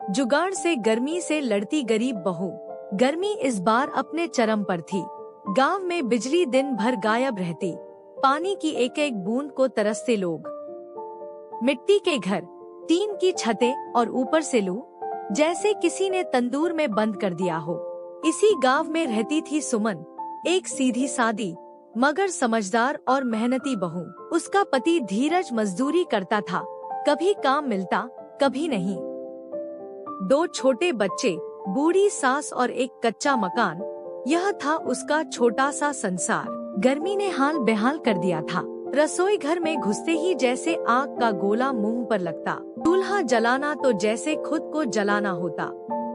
जुगाड़ से गर्मी से लड़ती गरीब बहू। गर्मी इस बार अपने चरम पर थी। गांव में बिजली दिन भर गायब रहती। पानी की एक एक बूंद को तरसते लोग। मिट्टी के घर, टीन की छतें और ऊपर से लू, जैसे किसी ने तंदूर में बंद कर दिया हो। इसी गांव में रहती थी सुमन, एक सीधी सादी मगर समझदार और मेहनती बहू। उसका पति धीरज मजदूरी करता था, कभी काम मिलता कभी नहीं। 2 छोटे बच्चे, बूढ़ी सास और एक कच्चा मकान, यह था उसका छोटा सा संसार। गर्मी ने हाल बेहाल कर दिया था। रसोई घर में घुसते ही जैसे आग का गोला मुंह पर लगता। चूल्हा जलाना तो जैसे खुद को जलाना होता।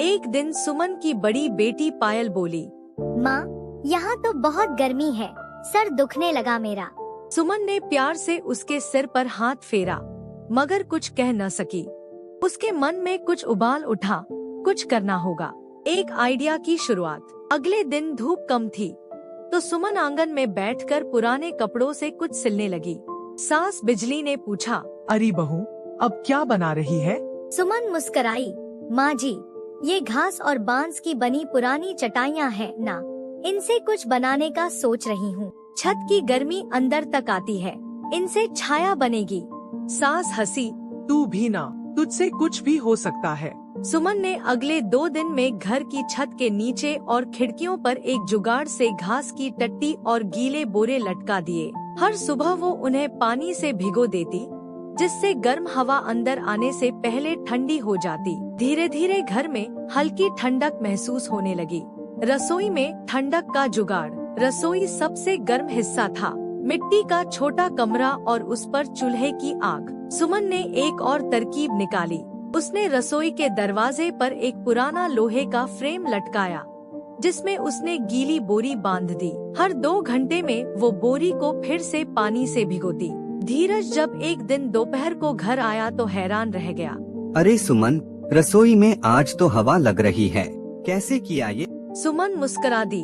एक दिन सुमन की बड़ी बेटी पायल बोली, माँ, यहाँ तो बहुत गर्मी है, सर दुखने लगा मेरा। सुमन ने प्यार से उसके सिर पर हाथ फेरा, मगर कुछ कह न सकी। उसके मन में कुछ उबाल उठा, कुछ करना होगा। एक आइडिया की शुरुआत। अगले दिन धूप कम थी, तो सुमन आंगन में बैठकर पुराने कपड़ों से कुछ सिलने लगी। सास बिजली ने पूछा, अरे बहू, अब क्या बना रही है? सुमन मुस्कराई, माँ जी, ये घास और बांस की बनी पुरानी चटाइयाँ हैं ना, इनसे कुछ बनाने का सोच रही हूँ। छत की गर्मी अंदर तक आती है, इनसे छाया बनेगी। सास हंसी, तू भी ना, तुझसे कुछ भी हो सकता है। सुमन ने अगले 2 दिन में घर की छत के नीचे और खिड़कियों पर एक जुगाड़ से घास की टट्टी और गीले बोरे लटका दिए। हर सुबह वो उन्हें पानी से भिगो देती, जिससे गर्म हवा अंदर आने से पहले ठंडी हो जाती। धीरे धीरे घर में हल्की ठंडक महसूस होने लगी। रसोई में ठंडक का जुगाड़। रसोई सबसे गर्म हिस्सा था। मिट्टी का छोटा कमरा और उस पर चूल्हे की आग। सुमन ने एक और तरकीब निकाली। उसने रसोई के दरवाजे पर एक पुराना लोहे का फ्रेम लटकाया, जिसमें उसने गीली बोरी बांध दी। हर 2 घंटे में वो बोरी को फिर से पानी से भिगोती। धीरज जब एक दिन दोपहर को घर आया तो हैरान रह गया। अरे सुमन, रसोई में आज तो हवा लग रही है, कैसे किया ये? सुमन मुस्कुरा दी।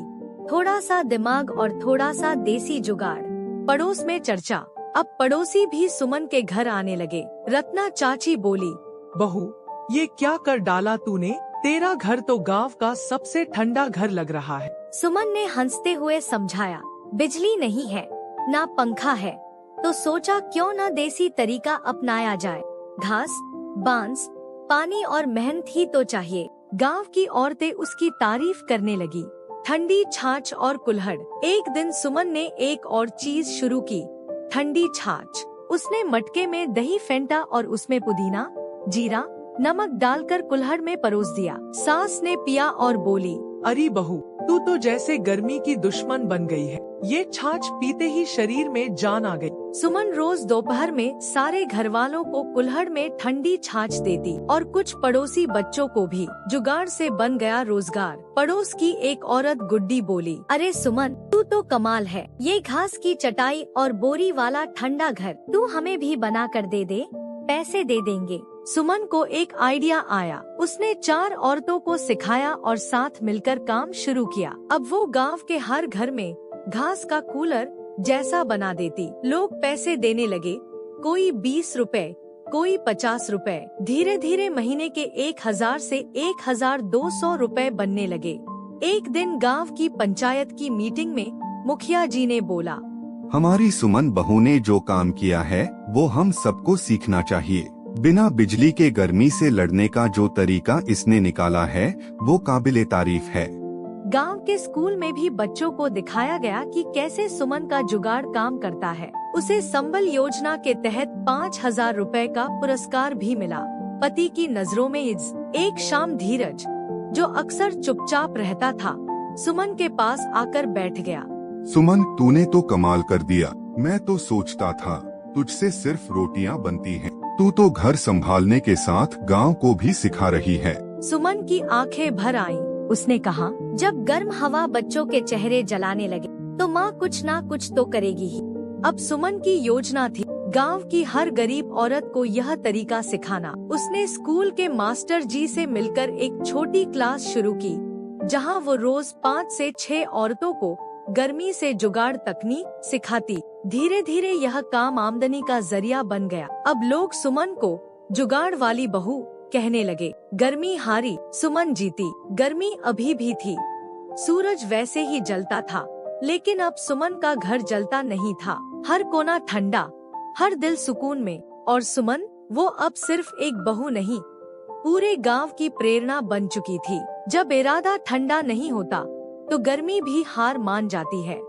थोड़ा सा दिमाग और थोड़ा सा देसी जुगाड़। पड़ोस में चर्चा। अब पड़ोसी भी सुमन के घर आने लगे। रत्ना चाची बोली, बहू, ये क्या कर डाला तूने? तेरा घर तो गांव का सबसे ठंडा घर लग रहा है। सुमन ने हंसते हुए समझाया, बिजली नहीं है, ना पंखा है, तो सोचा क्यों ना देसी तरीका अपनाया जाए। घास, बांस, पानी और मेहनत ही तो चाहिए। गांव की औरतें उसकी तारीफ करने लगी। ठंडी छाछ और कुल्हड़। एक दिन सुमन ने एक और चीज शुरू की, ठंडी छाछ। उसने मटके में दही फेंटा और उसमें पुदीना, जीरा, नमक डालकर कुल्हड़ में परोस दिया। सास ने पिया और बोली, अरे बहू, तू तो जैसे गर्मी की दुश्मन बन गई है। ये छाछ पीते ही शरीर में जान आ गई। सुमन रोज दोपहर में सारे घर वालों को कुल्हड़ में ठंडी छाछ देती और कुछ पड़ोसी बच्चों को भी। जुगाड़ से बन गया रोजगार। पड़ोस की एक औरत गुड्डी बोली, अरे सुमन, तू तो कमाल है। ये घास की चटाई और बोरी वाला ठंडा घर तू हमें भी बना कर दे, पैसे दे देंगे। सुमन को एक आइडिया आया। उसने 4 औरतों को सिखाया और साथ मिलकर काम शुरू किया। अब वो गांव के हर घर में घास का कूलर जैसा बना देती। लोग पैसे देने लगे, कोई 20 रुपए, कोई 50 रुपए। धीरे धीरे महीने के 1000 से 1200 रुपए बनने लगे। एक दिन गांव की पंचायत की मीटिंग में मुखिया जी ने बोला, हमारी सुमन बहू ने जो काम किया है वो हम सबको सीखना चाहिए। बिना बिजली के गर्मी से लड़ने का जो तरीका इसने निकाला है वो काबिले तारीफ है। गांव के स्कूल में भी बच्चों को दिखाया गया कि कैसे सुमन का जुगाड़ काम करता है। उसे संबल योजना के तहत 5000 रुपए का पुरस्कार भी मिला। पति की नजरों में एक शाम धीरज, जो अक्सर चुपचाप रहता था, सुमन के पास आकर बैठ गया। सुमन, तूने तो कमाल कर दिया। मैं तो सोचता था तुझसे सिर्फ रोटियां बनती हैं। तू तो घर संभालने के साथ गांव को भी सिखा रही है। सुमन की आंखें भर आईं। उसने कहा, जब गर्म हवा बच्चों के चेहरे जलाने लगे तो माँ कुछ ना कुछ तो करेगी ही। अब सुमन की योजना थी गांव की हर गरीब औरत को यह तरीका सिखाना। उसने स्कूल के मास्टर जी से मिलकर एक छोटी क्लास शुरू की, जहां वो रोज 5 से 6 औरतों को गर्मी से जुगाड़ तकनीक सिखाती। धीरे धीरे यह काम आमदनी का जरिया बन गया। अब लोग सुमन को जुगाड़ वाली बहू कहने लगे, गर्मी हारी, सुमन जीती। गर्मी अभी भी थी, सूरज वैसे ही जलता था, लेकिन अब सुमन का घर जलता नहीं था। हर कोना ठंडा, हर दिल सुकून में। और सुमन, वो अब सिर्फ एक बहू नहीं, पूरे गांव की प्रेरणा बन चुकी थी। जब इरादा ठंडा नहीं होता, तो गर्मी भी हार मान जाती है।